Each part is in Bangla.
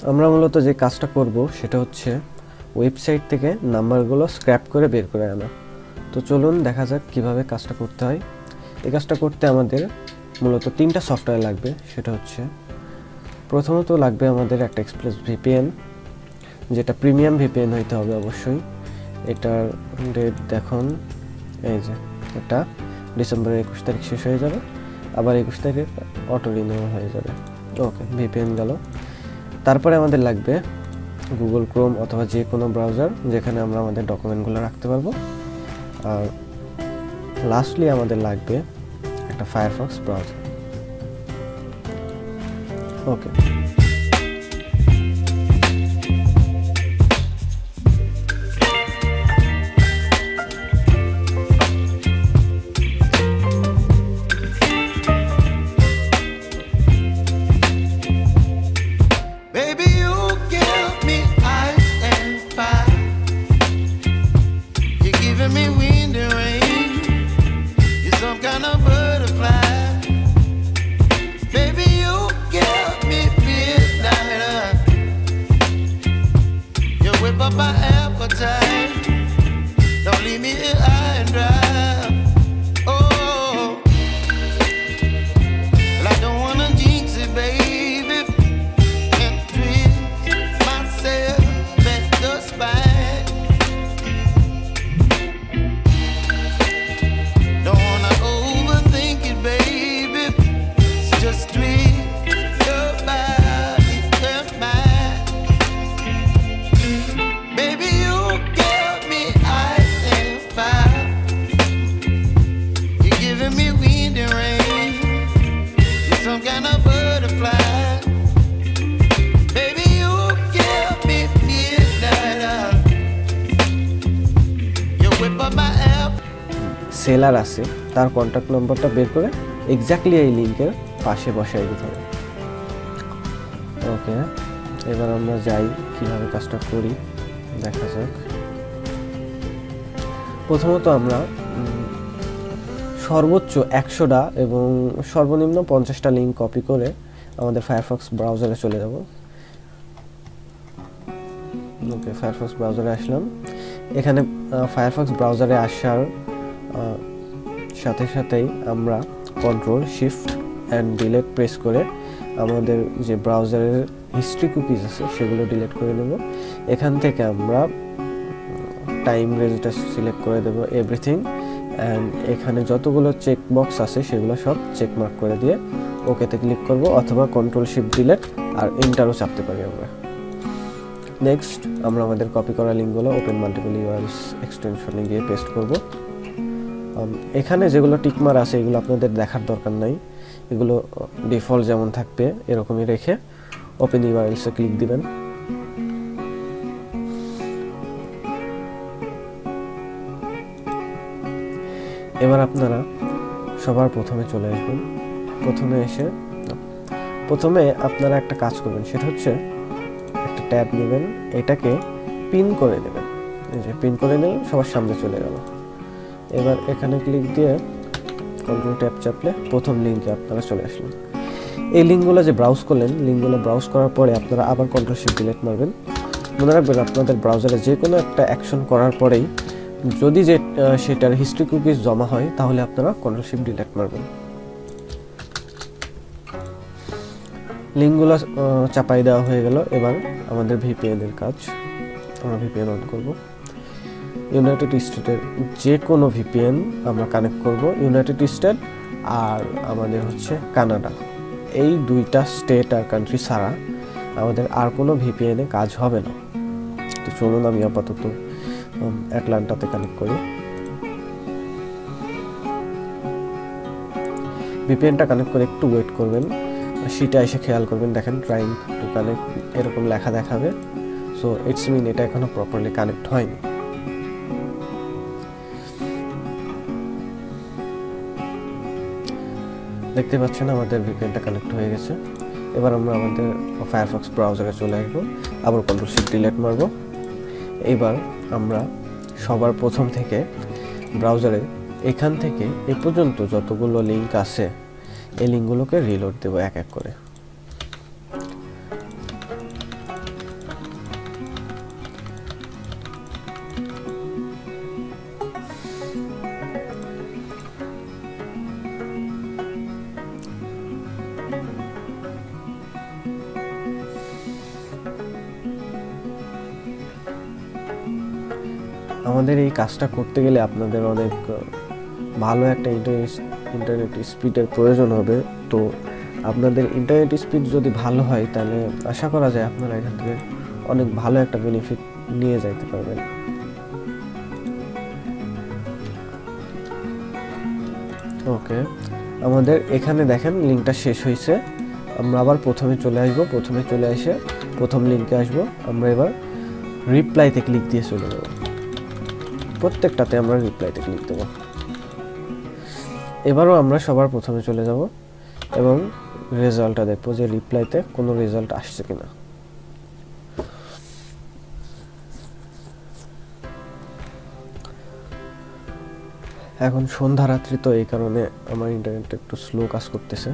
আমরা মূলত যে কাজটা করব সেটা হচ্ছে ওয়েবসাইট থেকে নাম্বারগুলো স্ক্র্যাপ করে বের করে আনা। তো চলুন দেখা যাক কিভাবে কাজটা করতে হয়। এই কাজটা করতে আমাদের মূলত 3টা সফটওয়্যার লাগবে। সেটা হচ্ছে প্রথমত লাগবে আমাদের একটা এক্সপ্রেস ভিপিএন, যেটা প্রিমিয়াম ভিপিএন হইতে হবে অবশ্যই। এটার ডেট দেখুন, এই যে এটা ডিসেম্বরের 21 তারিখ শেষ হয়ে যাবে, আবার 21 তারিখে অটো রিনিউয়াল হয়ে যাবে। ওকে, ভিপিএন গেল। তারপরে আমাদের লাগবে গুগল ক্রোম অথবা যে কোনো ব্রাউজার যেখানে আমরা আমাদের ডকুমেন্টগুলো রাখতে পারবো। আর লাস্টলি আমাদের লাগবে একটা ফায়ারফক্স ব্রাউজার। ওকে, সেলার আছে তার কন্ট্যাক্ট নম্বরটা বের করে এক্স্যাক্টলি এই লিঙ্কের পাশে বসাই দিতে হবে। ওকে, এবার আমরা যাই কিভাবে কাজটা করি দেখা যাক। প্রথমত আমরা সর্বোচ্চ 100টা এবং সর্বনিম্ন 50টা লিঙ্ক কপি করে আমাদের ফায়ারফক্স ব্রাউজারে চলে যাব। ওকে, ফায়ারফক্স ব্রাউজারে আসলাম। এখানে ফায়ারফক্স ব্রাউজারে আসার সাথে সাথেই আমরা control shift and delete press করে আমাদের যে ব্রাউজারের হিস্ট্রি কুকিজ আছে সেগুলো ডিলিট করে নেব। এখান থেকে আমরা টাইম রেঞ্জটা সিলেক্ট করে দেব এভরিথিং, অ্যান্ড এখানে যতগুলো চেক বক্স আছে সেগুলো সব চেক মার্ক করে দিয়ে ওকেতে ক্লিক করব, অথবা কন্ট্রোল শিফট ডিলিট আর এন্টারও চাপতে পারি আমরা। নেক্সট আমরা আমাদের কপি করা লিঙ্কগুলো ওপেন মাল্টিপল ইউআরএলস এক্সটেনশনে গিয়ে পেস্ট করব। এখানে যেগুলো টিকমার আছে এগুলো আপনাদের দেখার দরকার নাই, এগুলো ডিফল্ট যেমন থাকবে এরকমই রেখে ওপেন ইউআরএলসে ক্লিক দিবেন। এবার আপনারা সবার প্রথমে চলে আসবেন। প্রথমে আপনারা একটা কাজ করবেন, সেটা হচ্ছে একটা ট্যাব নেবেন, এটাকে পিন করে দেবেন। এই যে পিন করে নিলেন, সবার সামনে চলে গেল। এবার এখানে ক্লিক দিয়ে কন্ট্রোল ট্যাব চাপলে প্রথম লিঙ্কে আপনারা চলে আসলেন। এই লিঙ্কগুলো যে ব্রাউজ করলেন, লিঙ্কগুলো ব্রাউজ করার পরে আপনারা আবার কন্ট্রোল শিফট ডিলিট মারবেন। মনে রাখবেন আপনাদের ব্রাউজারে যে কোনো একটা অ্যাকশন করার পরেই যদি সেটার হিস্ট্রি কুকিজ জমা হয় তাহলে আপনারা কন্ট্রোল শিফট ডিলিট মারবেন। লিঙ্কগুলো চাপাই দেওয়া হয়ে গেল। এবার আমাদের ভিপিএন এর কাজ, আমরা ভিপিএন অন করব। ইউনাইটেড স্টেটের যে কোনো ভিপিএন আমরা কানেক্ট করব। ইউনাইটেড স্টেট আর আমাদের হচ্ছে কানাডা, এই দুইটা স্টেট আর কান্ট্রি ছাড়া আমাদের আর কোনো ভিপিএনে কাজ হবে না। তো চলুন আমি আপাতত অ্যাটলান্টাতে কানেক্ট করি। ভিপিএনটা কানেক্ট করে একটু ওয়েট করবেন, সেটা এসে খেয়াল করবেন, দেখেন ট্রাইং টু কানেক্ট এরকম লেখা দেখাবে। সো ইটস মিন এটা এখনো প্রপারলি কানেক্ট হয়নি। দেখতে পাচ্ছেন আমাদের ভিপিএনটা কানেক্ট হয়ে গেছে। এবার আমরা আমাদের ফায়ারফক্স ব্রাউজারে চলে আসবো, আবার কন্ট্রোল শিফট ডিলিট মারবো। এবার আমরা সবার প্রথম থেকে ব্রাউজারে এখান থেকে এ পর্যন্ত যতগুলো লিঙ্ক আছে এই লিঙ্কগুলোকে রিলোড দেবো এক এক করে। আমাদের এই কাজটা করতে গেলে আপনাদের অনেক ভালো একটা ইন্টারনেট স্পিডের প্রয়োজন হবে। তো আপনাদের ইন্টারনেট স্পিড যদি ভালো হয় তাহলে আশা করা যায় আপনারা এখান থেকে অনেক ভালো একটা বেনিফিট নিয়ে যাইতে পারবেন। ওকে, আমাদের এখানে দেখেন লিঙ্কটা শেষ হয়েছে। আমরা আবার প্রথমে চলে আসবো, প্রথমে চলে এসে প্রথম লিঙ্কে আসবো। আমরা এবার রিপ্লাইতে ক্লিক দিয়ে চলে যাব। প্রত্যেকটাতে আমরা রিপ্লাইতে ক্লিক দেবো। এবারও আমরা সবার প্রথমে চলে যাব এবং রেজাল্টটা দেখবো যে রিপ্লাইতে কোনো রেজাল্ট আসছে কিনা। এখন সন্ধ্যা রাত্রি, তো এই কারণে আমার ইন্টারনেট একটু স্লো কাজ করতেছে।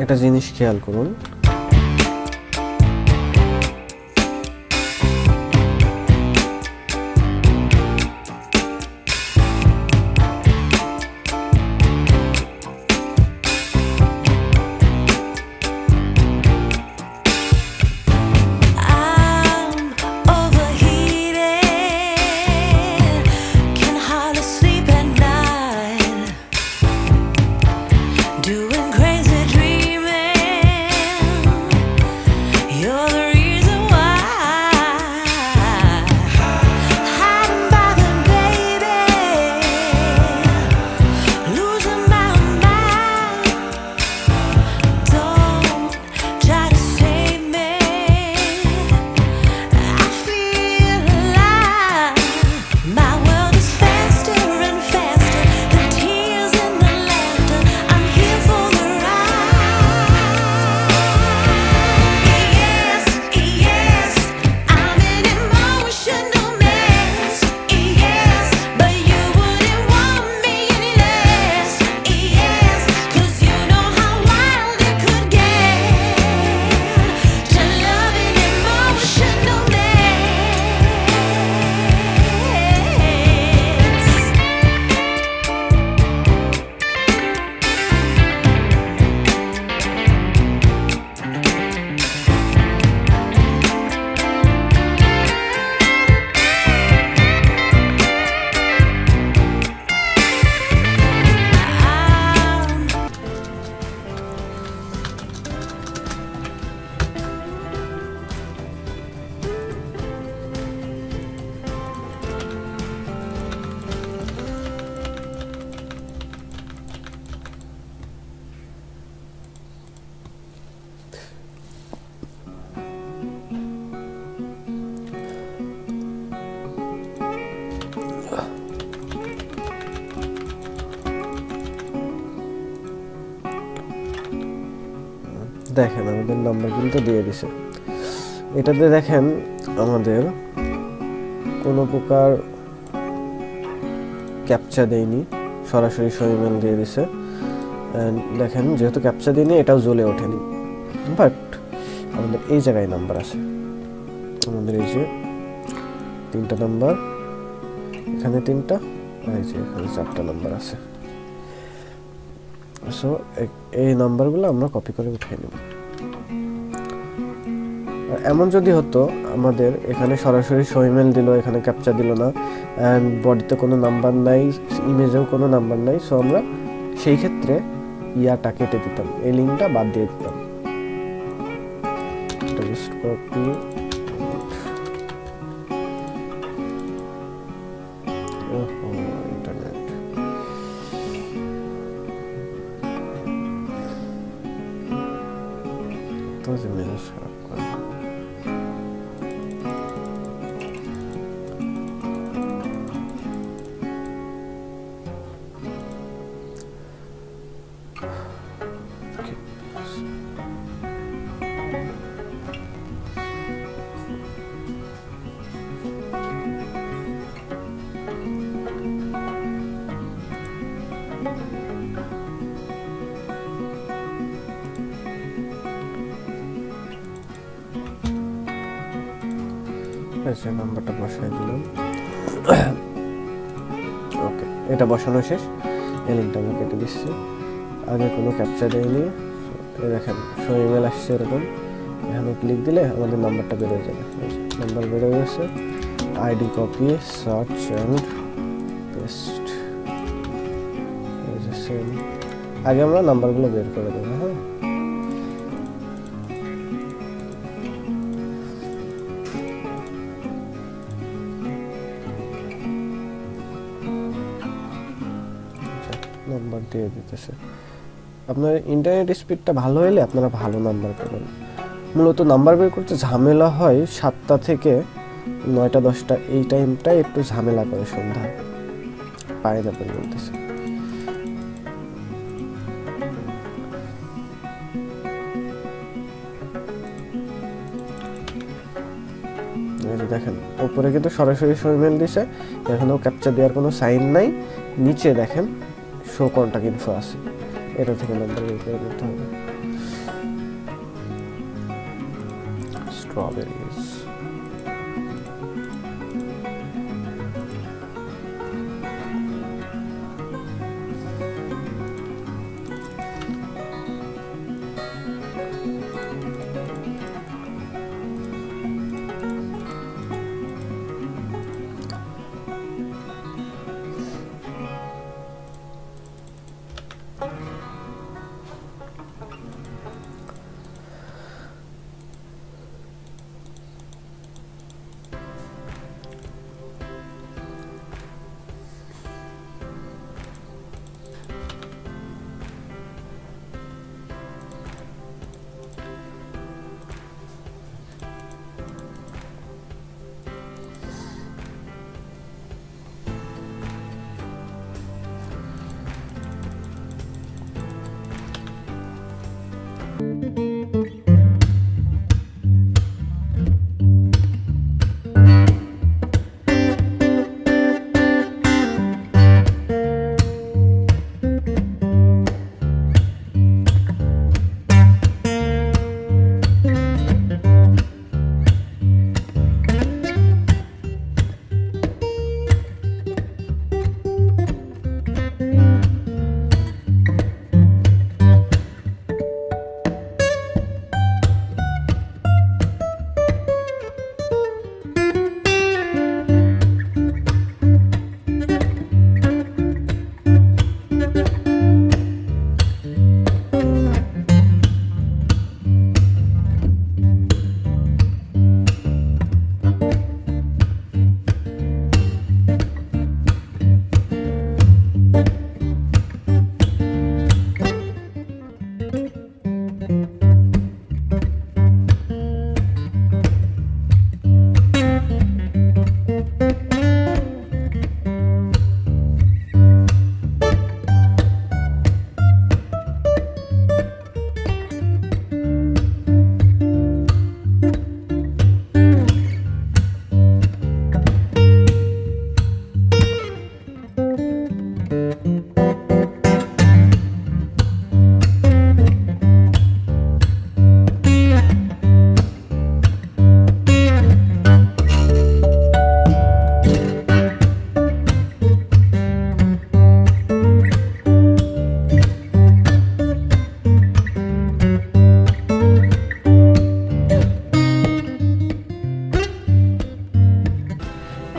একটা জিনিস খেয়াল করুন, দেখেন আমাদের নাম্বার কিন্তু দিয়ে দিছে। এটাতে দেখেন আমাদের কোনো প্রকার ক্যাপচা দেয়নি, সরাসরি সইমেল দিয়ে দিছে। দেখেন যেহেতু ক্যাপচা দিইনি এটাও জ্বলে ওঠেনি, বাট আমাদের এই জায়গায় নাম্বার আছে। আমাদের এই যে 3টা নাম্বার, এখানে 3টা, আর এই যে এখানে 4টা নাম্বার আছে। সো এই নাম্বারগুলো আমরা কপি করে উঠিয়ে নেব। এমন যদি হতো আমাদের এখানে সরাসরি সইমেল দিল, এখানে ক্যাপচা দিল না, অ্যান্ড বডিতে কোনো নাম্বার নাই, ইমেজেও কোনো নাম্বার নাই, সো আমরা সেই ক্ষেত্রে ইয়াটা কেটে দিতাম, এই লিঙ্কটা বাদ দিয়ে দিতাম। কপি ইন্টারনেট তো মেজাজ খারাপ করে। আছে, নাম্বারটা বসাই দিলাম। ওকে, এটা বসানো শেষ। এই লিঙ্কটা আমি কেটে দিচ্ছি। আগে কোনো ক্যাপচা দেয়নি। দেখেন শো ইমেল আসছে এরকম। এখানে ক্লিক দিলে আমাদের নাম্বারটা বেরোয় যাবে। নাম্বার বেরোয় গেছে। ID copy, search and paste. আগে আমরা নাম্বারগুলো বের করে দেবো। হ্যাঁ, নাম্বার দিয়ে দিতেছে। আপনার ইন্টারনেট স্পিডটা ভালো হলে আপনারা ভালো নাম্বার পাবেন। মূলত নাম্বার বের করতে ঝামেলা হয় 7টা থেকে 9টা 10টা, এই টাইমটাই একটু ঝামেলা করে, সন্ধ্যায় পায় না বের করতেছে। দেখেন উপরে কিন্তু সরাসরি ইমেল দিছে, এখানেও ক্যাপচা দেওয়ার কোনো সাইন নাই। নিচে দেখেন শো কন্টাক্ট ইনফো আছে, এটা থেকে নাম্বার বের করে নিতে হবে। স্ট্রবেরিজ,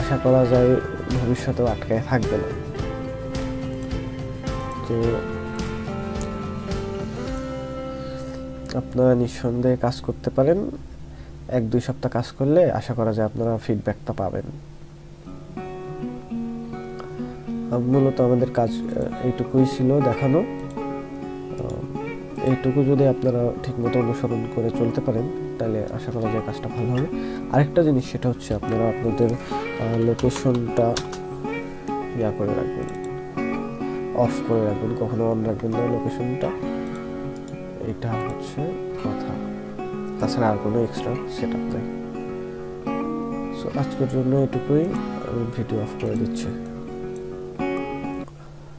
আশা করা যায় ভবিষ্যতেও আটকায় থাকবে না। তো আপনারা নিঃসন্দেহে কাজ করতে পারেন। 1-2 সপ্তাহ কাজ করলে আশা করা যায় আপনারা ফিডব্যাকটা পাবেন। মূলত আমাদের কাজ এইটুকুই ছিল দেখানো। এইটুকু যদি আপনারা ঠিকমতো অনুসরণ করে চলতে পারেন তাহলে আশা করা যায় কাজটা ভালো হবে। আরেকটা জিনিস, সেটা হচ্ছে আপনারা আপনাদের লোকেশনটা করে রাখবেন, অফ করে রাখবেন, কখনো অন রাখবেন না লোকেশনটা। এটা হচ্ছে কথা, তাছাড়া আর কোনো এক্সট্রা সেট আপ নেই। সো আজকের জন্য এটুকুই, ভিডিও অফ করে দিচ্ছি।